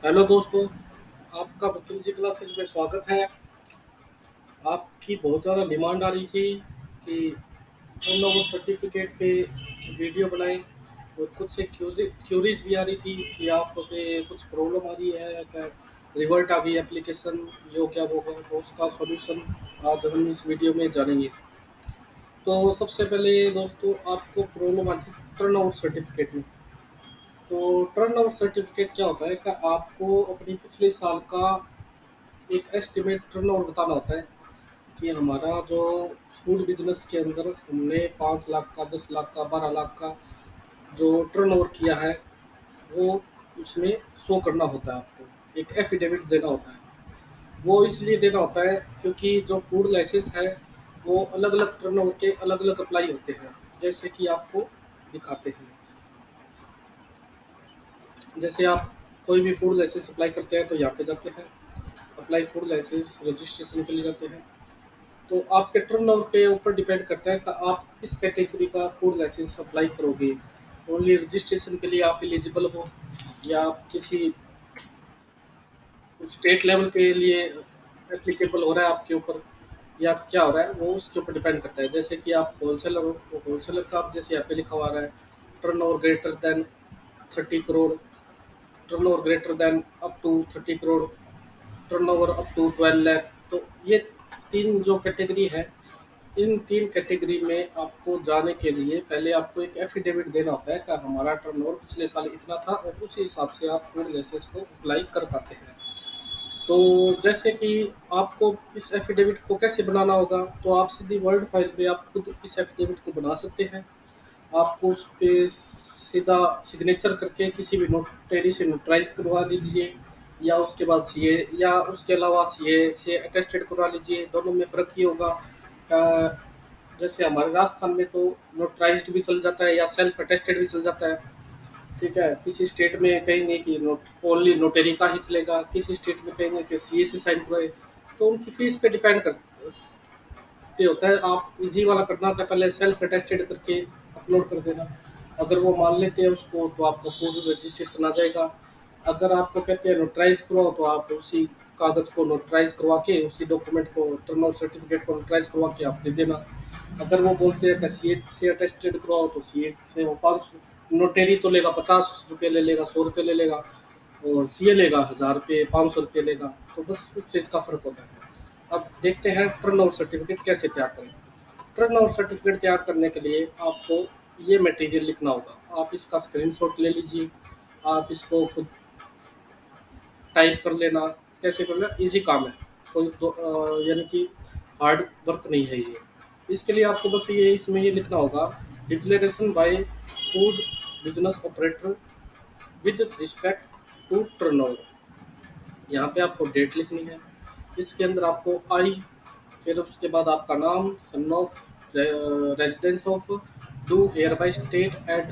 Hello दोस्तों, आपका बतूल जी classes में स्वागत है। आपकी बहुत ज़्यादा डिमांड आ रही थी कि हम लोग सर्टिफिकेट पे वीडियो बनाएं और कुछ एक क्यूरीज भी आ रही थी कि आप पे कुछ प्रॉब्लम आ रही है क्या, रिवर्ट आ गई एप्लीकेशन, यो क्या वो है, तो उसका सॉल्यूशन आज हम इस वीडियो में जानेंगे। तो सबसे पहले दोस्तों, आपको प्रॉब्लम आती है टर्न ओवर सर्टिफिकेट में। तो टर्न ओवर सर्टिफिकेट क्या होता है कि आपको अपनी पिछले साल का एक एस्टिमेट टर्नओवर बताना होता है कि हमारा जो फूड बिजनेस के अंदर हमने 5 लाख का, 10 लाख का, 12 लाख का जो टर्नओवर किया है, वो उसमें शो करना होता है। आपको एक एफिडेविट देना होता है। वो इसलिए देना होता है क्योंकि जो फूड लाइसेंस है वो अलग अलग टर्नओवर के अलग अलग अप्लाई होते हैं। जैसे कि आपको दिखाते हैं, जैसे आप कोई भी फूड लाइसेंस अप्लाई करते हैं तो यहाँ पे जाते हैं, अप्लाई फूड लाइसेंस रजिस्ट्रेशन के लिए जाते हैं। तो आपके टर्नओवर के ऊपर डिपेंड करता है कि आप किस कैटेगरी का फूड लाइसेंस अप्लाई करोगे। ओनली रजिस्ट्रेशन के लिए आप एलिजिबल हो, या आप किसी स्टेट लेवल के लिए एप्लीकेबल हो रहा है आपके ऊपर, या क्या हो रहा है वो उसके ऊपर डिपेंड करता है। जैसे कि आप होलसेलर हो तो होलसेलर का आप जैसे यहाँ पे लिखा हुआ है turnover greater than 30 crore, turnover greater than up to 30 crore, turnover up to 12 lakh. तो ये तीन जो कैटेगरी है, इन तीन कैटेगरी में आपको जाने के लिए पहले आपको एक एफिडेविट देना होता है कि हमारा टर्नओवर पिछले साल इतना था, और उसी हिसाब से आप फूड लाइसेंस को अप्लाई कर पाते हैं। तो जैसे कि आपको इस एफिडेविट को कैसे बनाना होगा, तो आप सीधी वर्ड फाइल पे आप खुद इस एफिडेविट को बना सकते हैं। आपको उस पे सीधा सिग्नेचर करके किसी भी नोटरी से नोटराइज करवा दीजिए, या उसके बाद सीए, या उसके अलावा सीए से अटेस्टेड करवा लीजिए। दोनों में फ़र्क ये होगा, जैसे हमारे राजस्थान में तो नोटराइज्ड भी चल जाता है या सेल्फ अटेस्टेड भी चल जाता है। ठीक है, किसी स्टेट में कहेंगे कि नोट ओनली नोटरी का ही चलेगा, किसी स्टेट में कहेंगे कि सीए से साइन करवाए। तो उनकी फीस पे डिपेंड कर पे होता है। आप इजी वाला करना था, पहले सेल्फ अटेस्टेड करके अपलोड कर देना। अगर वो मान लेते हैं उसको तो आपका फूड रजिस्ट्रेशन आ जाएगा। अगर आपको कहते हैं नोटराइज करवाओ तो आप उसी कागज़ को नोटराइज करवा के, उसी डॉक्यूमेंट को, टर्नओवर सर्टिफिकेट को नोटराइज करवा के आप दे देना। अगर वो बोलते हैं कि सीए से अटेस्टेड करवाओ तो सीए से वो 500, नोटेरी तो लेगा 50 रुपये ले लेगा, 100 रुपये ले लेगा, और सीए लेगा 1000 रुपये, 500 रुपये लेगा। तो बस उससे इसका फ़र्क होता है। अब देखते हैं टर्नओवर सर्टिफिकेट कैसे तैयार करें। टर्नओवर सर्टिफिकेट तैयार करने के लिए आपको ये मटेरियल लिखना होगा। आप इसका स्क्रीनशॉट ले लीजिए, आप इसको खुद टाइप कर लेना। कैसे करना, इजी काम है, कोई यानी कि हार्ड वर्क नहीं है ये। इसके लिए आपको बस ये इसमें ये लिखना होगा, declaration by food business operator with respect to turnover. यहाँ पे आपको डेट लिखनी है, इसके अंदर आपको आई, फिर उसके बाद आपका नाम, son of, residence of, do hereby state and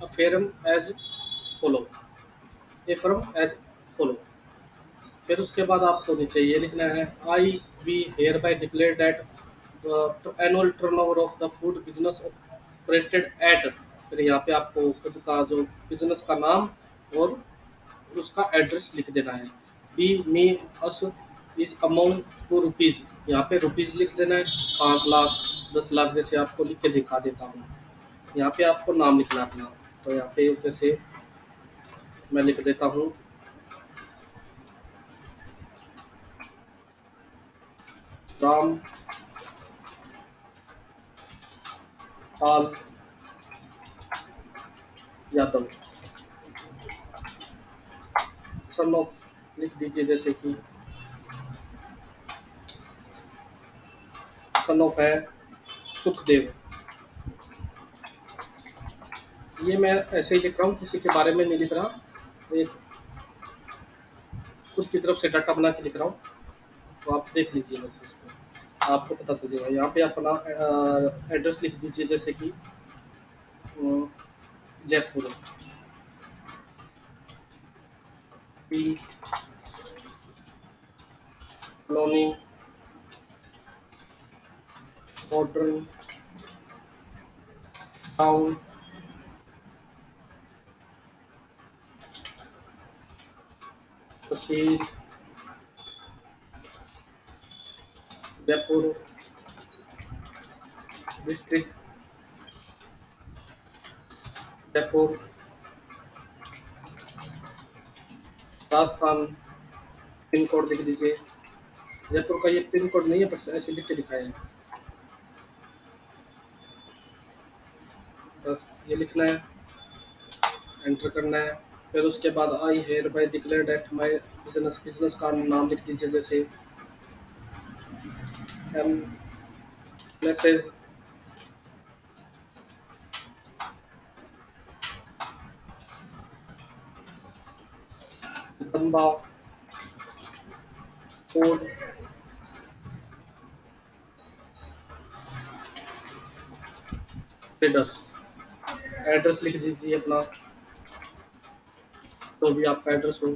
affirm as follow, affirm as follow. फिर उसके बाद आपको नीचे ये लिखना है, I we hereby declare that the annual turnover of the food business operated at. फिर यहाँ पे आपको खुद का जो बिजनेस का नाम और उसका एड्रेस लिख देना है। Be me us is amount to rupees, यहाँ पे रुपीज़ लिख देना है। 5 लाख, 10 लाख, जैसे आपको लिख के दिखा देता हूँ। यहाँ पे आपको नाम लिखना है अपना। तो यहाँ पे जैसे मैं लिख देता हूँ, राम पाल यादव, सन ऑफ लिख दीजिए, जैसे कि सन ऑफ है सुखदेव। ये मैं ऐसे ही लिख रहा हूँ, किसी के बारे में नहीं लिख रहा, एक खुद की तरफ से डाटा बना के लिख रहा हूँ। तो आप देख लीजिए बस इसको, आपको पता चल जाएगा। यहाँ पे अपना एड्रेस लिख दीजिए, जैसे कि Jaipur, P colony, modern town, tehsil Jaipur, district Jaipur, Rajasthan, pin code लिख दीजिए। जयपुर का ये पिन कोड नहीं है, बस ऐसे लिख के दिखाया है। बस ये लिखना है, एंटर करना है। फिर उसके बाद I hereby declare that my business का नाम लिख दीजिए, जैसे M messrs Bamba food traders. Address लिख दीजिए अपना, तो भी आपका एड्रेस हो।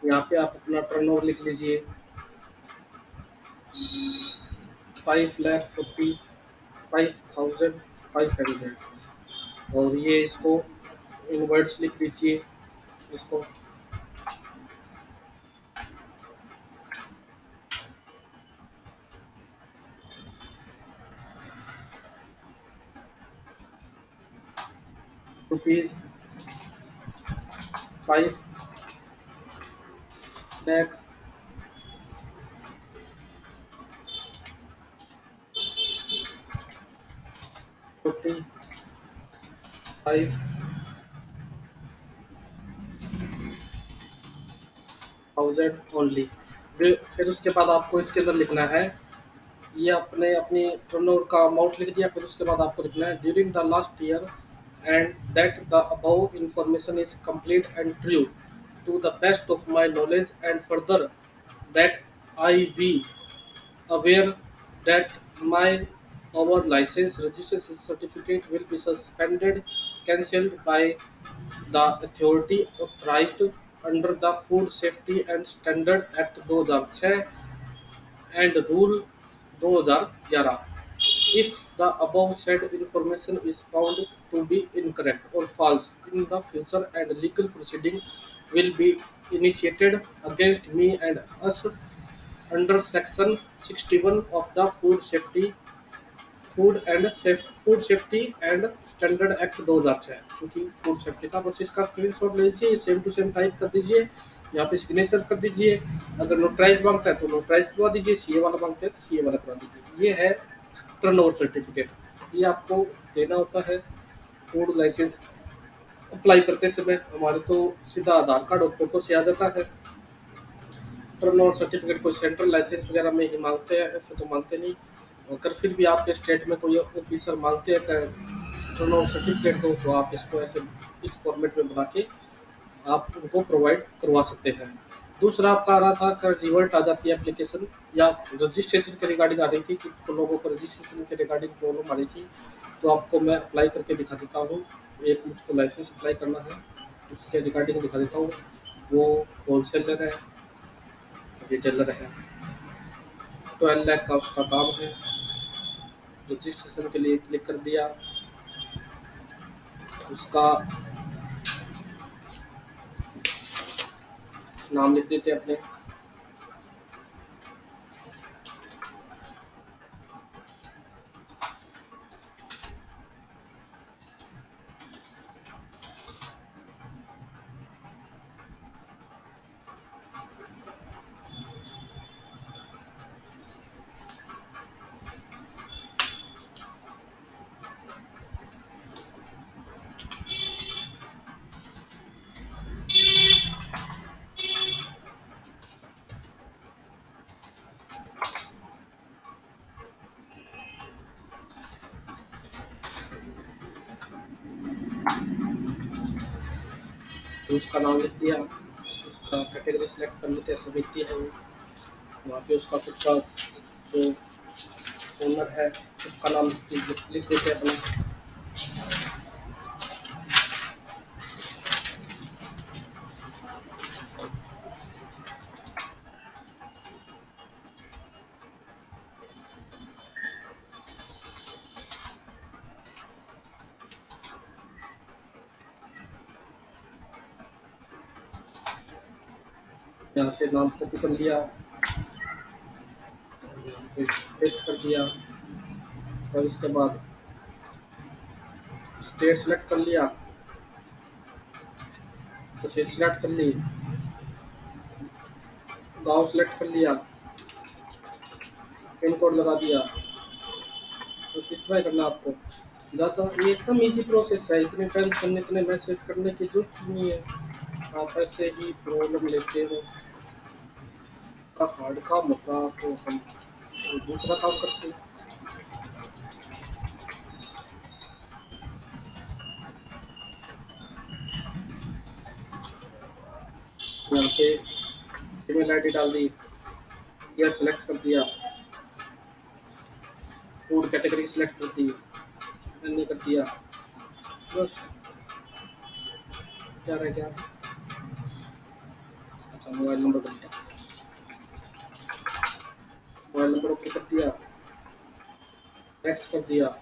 यहाँ पे आप अपना टर्नओवर लिख लीजिए, 5,45,500। और ये इसको इन वर्ड्स लिख दीजिए इसको। Rupees 5,45,000 only. फिर उसके बाद आपको इसके अंदर लिखना है, ये अपने अपनी टर्नओवर का अमाउंट लिख दिया। फिर उसके बाद आपको लिखना है during the last year and that the above information is complete and true to the best of my knowledge and further that I be aware that my our license registration certificate will be suspended, cancelled by the authority authorized under the Food Safety and Standard Act 2006 and Rule 2011. If the above said information is found to be incorrect or false in the future, and legal proceeding will be initiated against me and us under Section 61 of the food safety and standard act 2006। क्योंकि food safety का बस इसका screenshot ले लीजिए, same to same type कर दीजिए, यहाँ पे सिग्नेचर कर दीजिए। अगर नोटराइज मांगता है तो नोटराइज करवा दीजिए, सीए वाला मांगता है तो सीए वाला करवा दीजिए। ये है टर्नओवर सर्टिफिकेट, ये आपको देना होता है फूड लाइसेंस अप्लाई करते समय। हमारे तो सीधा आधार कार्ड और फोटो से आ जाता है। टर्नओवर सर्टिफिकेट कोई सेंट्रल लाइसेंस वगैरह में ही मांगते हैं, ऐसे तो मांगते नहीं। अगर फिर भी आपके स्टेट में कोई ऑफिसर मांगते हैं टर्नओवर सर्टिफिकेट को, तो आप इसको ऐसे इस फॉर्मेट में बना के आप उनको प्रोवाइड करवा सकते हैं। दूसरा आपका आ रहा था कि रिवर्ट आ जाती है एप्लीकेशन, या रजिस्ट्रेशन के रिगार्डिंग आ रही थी, कुछ लोगों को रजिस्ट्रेशन के रिगार्डिंग प्रॉब्लम आ रही थी। तो आपको मैं अप्लाई करके दिखा देता हूँ। एक मुझको लाइसेंस अप्लाई करना है, उसके रिगार्डिंग दिखा देता हूँ। वो होलसेलर है, रिटेलर है, 12 लाख का उसका काम है। रजिस्ट्रेशन के लिए क्लिक कर दिया, उसका नाम लिख देते हैं अपने। तो उसका नाम लिख दिया, उसका कैटेगरी सेलेक्ट कर लेते हैं, समिति है वो। वहाँ पे उसका खुद का जो ओनर है उसका नाम लिख देते हैं अपना। यहाँ से नाम कॉपी कर लिया, फिर पेस्ट कर दिया, और उसके बाद स्टेट सेलेक्ट कर लिया, तहसील सेलेक्ट कर ली, गांव सेलेक्ट कर लिया, पिन कोड लगा दिया। बस इतना ही करना आपको। ज़्यादा ये एकदम इजी प्रोसेस है, इतने टेंशन इतने मैसेज करने की जरूरत ही नहीं है। आप ऐसे ही प्रॉब्लम लेते हो, का हार्ड काम होता तो हम दूसरा काम करते। यहाँ पे ईमेल आईडी डाल दी, ईयर सेलेक्ट कर दिया, फूड कैटेगरी सेलेक्ट कर दी, नहीं कर दिया, बस क्या रह गया। अच्छा, मोबाइल नंबर कर दिया, मोबाइल नंबर ओके कर दिया, नेक्स्ट कर दिया।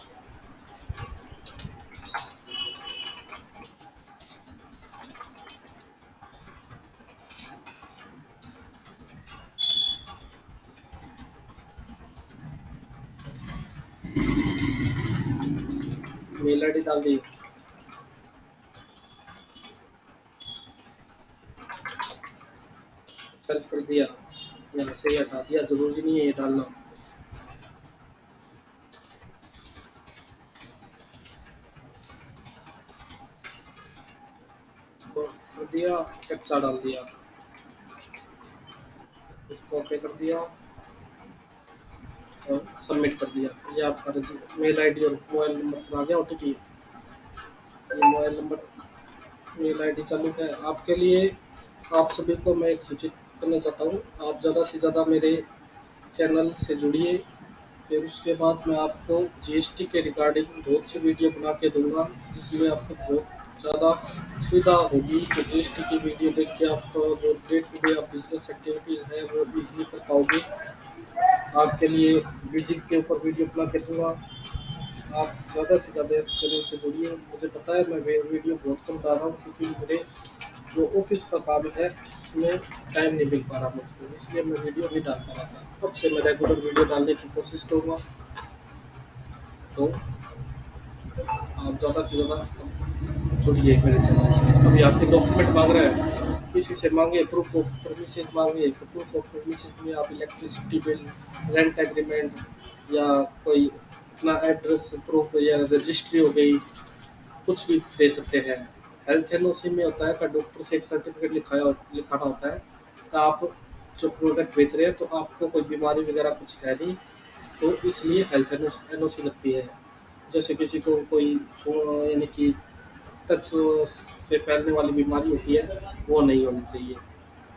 मेल आईडी डाल दी, सेल्फ कर दिया, यहाँ से ये हटा दिया, जरूरी नहीं है ये डालना। तो कर दिया, कैप्चा डाल दिया, इसको ओके कर दिया और सबमिट कर दिया। ये आपका मेल आईडी और मोबाइल नंबर आ गया ओटीपी। ये मोबाइल नंबर, मेल आईडी चालू है आपके लिए। आप सभी को मैं एक सूचित करना चाहता हूँ, आप ज़्यादा से ज़्यादा मेरे चैनल से जुड़िए। फिर उसके बाद मैं आपको जीएसटी के रिगार्डिंग बहुत सी वीडियो बना के दूंगा, जिसमें आपको बहुत ज़्यादा सुविधा होगी। तो जीएसटी की वीडियो देख के आपको जो डे टू डे आप बिजनेस एक्टिविटीज़ है वो ईजिली कर पाओगे। आपके लिए विजिट के ऊपर वीडियो बना के दूंगा। आप ज़्यादा से ज़्यादा इस चैनल से जुड़िए। मुझे पता है मैं वीडियो बहुत कम डाल रहा हूँ, क्योंकि मेरे जो ऑफिस का काम है उसमें टाइम नहीं मिल पा रहा मुझको, इसलिए मैं वीडियो नहीं डाल पा रहा था। अब से मैं रेगुलर वीडियो डालने की कोशिश करूँगा। तो आप ज़्यादा से ज़्यादा जुड़िए मेरे चैनल से। अभी आपके डॉक्यूमेंट मांग रहे हैं, किसी से मांगे प्रूफ ऑफ प्रेमिसेस मांगे, तो प्रूफ ऑफ प्रेमिसेस में आप इलेक्ट्रिसिटी बिल, रेंट एग्रीमेंट, या कोई अपना एड्रेस प्रूफ या रजिस्ट्री हो गई, कुछ भी दे सकते हैं। हेल्थ एनओसी में होता है कि डॉक्टर से एक सर्टिफिकेट लिखाना होता है कि आप जो प्रोडक्ट बेच रहे हैं तो आपको कोई बीमारी वगैरह कुछ है नहीं, तो इसलिए हेल्थ एनओसी लगती है। जैसे किसी को कोई यानी कि टच से फैलने वाली बीमारी होती है, वो नहीं होनी चाहिए।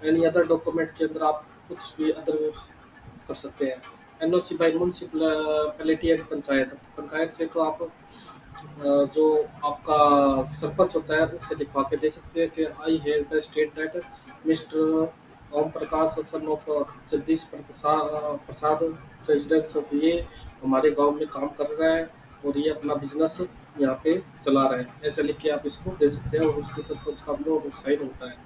एनी अदर डॉक्यूमेंट के अंदर आप कुछ भी अदर कर सकते हैं। NOC by municipality and panchayat, panchayat से तो आप जो आपका सरपंच होता है उससे लिखवा के दे सकते हैं कि I have the state that mister Om Prakash son of Jagdish Prasad residence of ये हमारे गांव में काम कर रहा है और ये अपना बिजनेस यहाँ पे चला रहा है, ऐसा लिख के आप इसको दे सकते हैं। और उसके सरपंच का अपना और साइन होता है।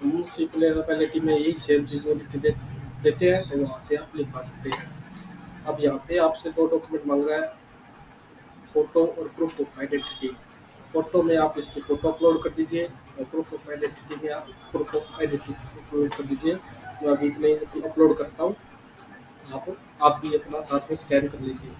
म्यूनसिपैलिटी में यही सेम चीज़ वो लिख के देते हैं, तो वहाँ से आप लिखवा सकते हैं। अब यहाँ पे आपसे दो डॉक्यूमेंट मांग रहा है, फ़ोटो और प्रूफ ऑफ आइडेंटिटी। फ़ोटो में आप इसकी फ़ोटो अपलोड कर दीजिए, और प्रूफ ऑफ आइडेंटिटी में आप प्रूफ ऑफ आइडेंटिटी अपलोड कर दीजिए। मैं अभी इतने अपलोड करता हूँ, आप भी अपना साथ में स्कैन कर लीजिए।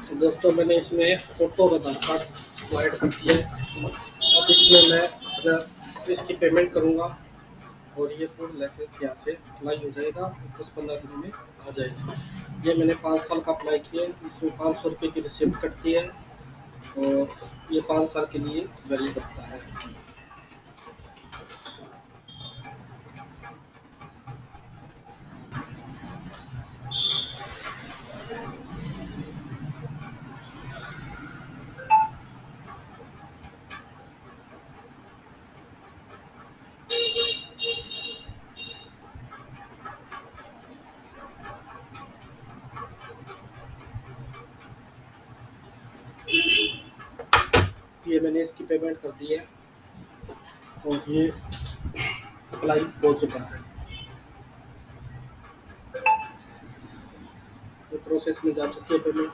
तो दोस्तों मैंने इसमें फ़ोटो और आधार कार्ड को ऐड कर दिया है। अब इसमें मैं अपना इसकी पेमेंट करूँगा, और ये फूड लाइसेंस यहाँ से अप्लाई हो जाएगा, 10-15 दिन में आ जाएगा। ये मैंने 5 साल का अप्लाई किया है, इसमें 500 रुपये की रिसिप्ट कटती है, और ये 5 साल के लिए वैलिड होता है। ये मैंने इसकी पेमेंट कर दी है और ये अप्लाई हो चुका है। ये प्रोसेस में जा चुकी है पेमेंट।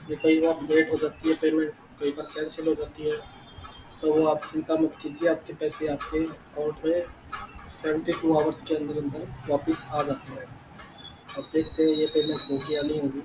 ये कई बार लेट हो जाती है पेमेंट, कई बार कैंसिल हो जाती है, तो वो आप चिंता मत कीजिए, आपके पैसे आपके अकाउंट में 72 आवर्स के अंदर अंदर वापस आ जाते हैं। अब देखते हैं ये पेमेंट होगी या नहीं होगी।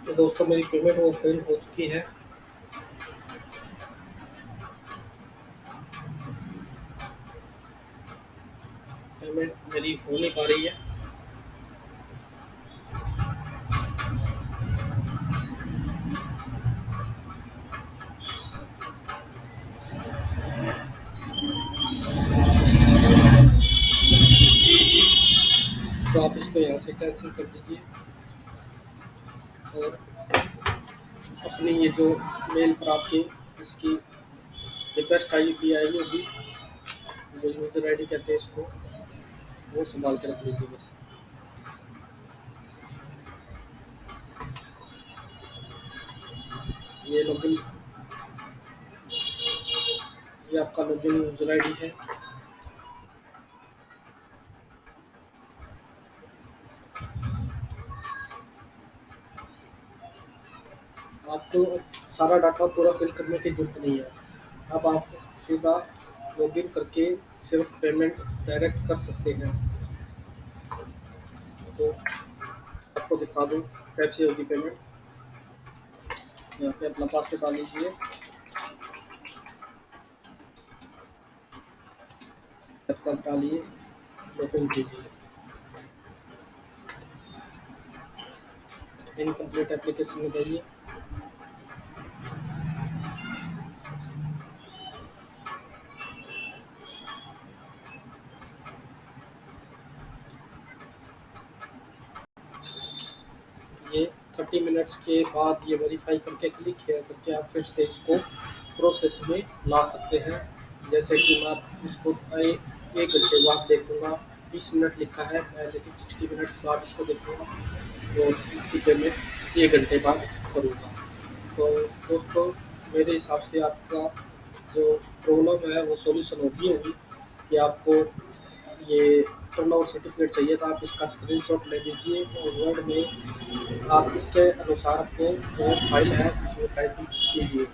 तो दोस्तों मेरी पेमेंट वो फेल हो चुकी है। पेमेंट मेरी हो नहीं पा रही है। तो आप इसको यहाँ से कैंसिल कर दीजिए और अपनी ये जो मेल पर आपकी इसकी रिक्वेस्ट आई पी आई होगी, जो यूजर आईडी कहते हैं इसको, वो संभाल के रख लीजिए बस। ये लॉगिन, ये आपका लॉगिन यूजर आईडी है। आपको सारा डाटा पूरा फिल करने की जरूरत नहीं है। अब आप सीधा लॉगिन करके सिर्फ पेमेंट डायरेक्ट कर सकते हैं। तो आपको दिखा दूँ कैसे होगी पेमेंट। यहाँ पे अपना पासवर्ड डाल लीजिए, आपका डालिए, लॉगिन कीजिए। इनकम्प्लीट एप्लीकेशन में जाइए। ये 30 मिनट्स के बाद ये वेरीफाई करके क्लिक किया करके आप फिर से इसको प्रोसेस में ला सकते हैं। जैसे कि मैं इसको 1 घंटे बाद देखूँगा, 30 मिनट लिखा है मैं, लेकिन 60 मिनट्स बाद इसको देखूँगा और इसकी पेमेंट 1 घंटे बाद करूँगा। तो दोस्तों मेरे हिसाब से आपका जो प्रॉब्लम है वो सॉल्यूशन होगी होगी कि आपको ये टर्नओवर सर्टिफिकेट चाहिए था, आप इसका स्क्रीनशॉट ले लीजिए और वर्ड में आप इसके अनुसार अपने जो फाइल है उसमें टाइपिंग कीजिए।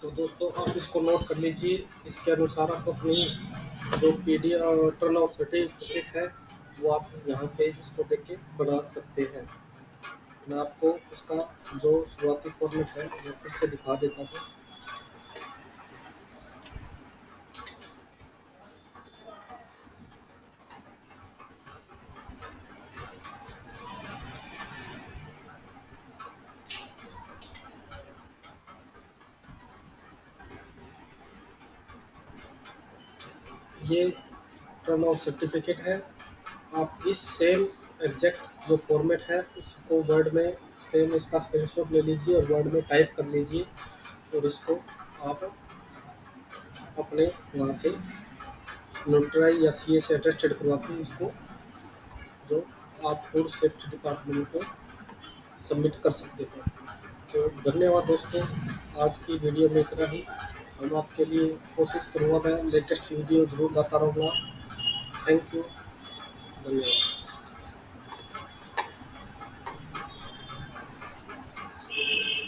तो दोस्तों आप इसको नोट कर लीजिए, इसके अनुसार आप अपनी जो PDF टर्नओवर सर्टिफिकेट है वो आप यहाँ से इसको देख के बना सकते हैं। मैं आपको इसका जो शुरुआती फॉर्मेट है वो फिर से दिखा देता हूँ। ये टर्नओवर सर्टिफिकेट है। आप इस सेम एग्जैक्ट जो फॉर्मेट है उसको वर्ड में सेम इसका स्क्रीनशॉट ले लीजिए और वर्ड में टाइप कर लीजिए और इसको आप अपने वहाँ से नोटराइज या CA से अटेस्टेड करवा के इसको जो आप फूड सेफ्टी डिपार्टमेंट को सबमिट कर सकते हैं। तो धन्यवाद दोस्तों, आज की वीडियो में इतना ही। हम आपके लिए कोशिश करूँगा, मैं लेटेस्ट वीडियो ज़रूर लाता रहूँगा। थैंक यू, धन्यवाद।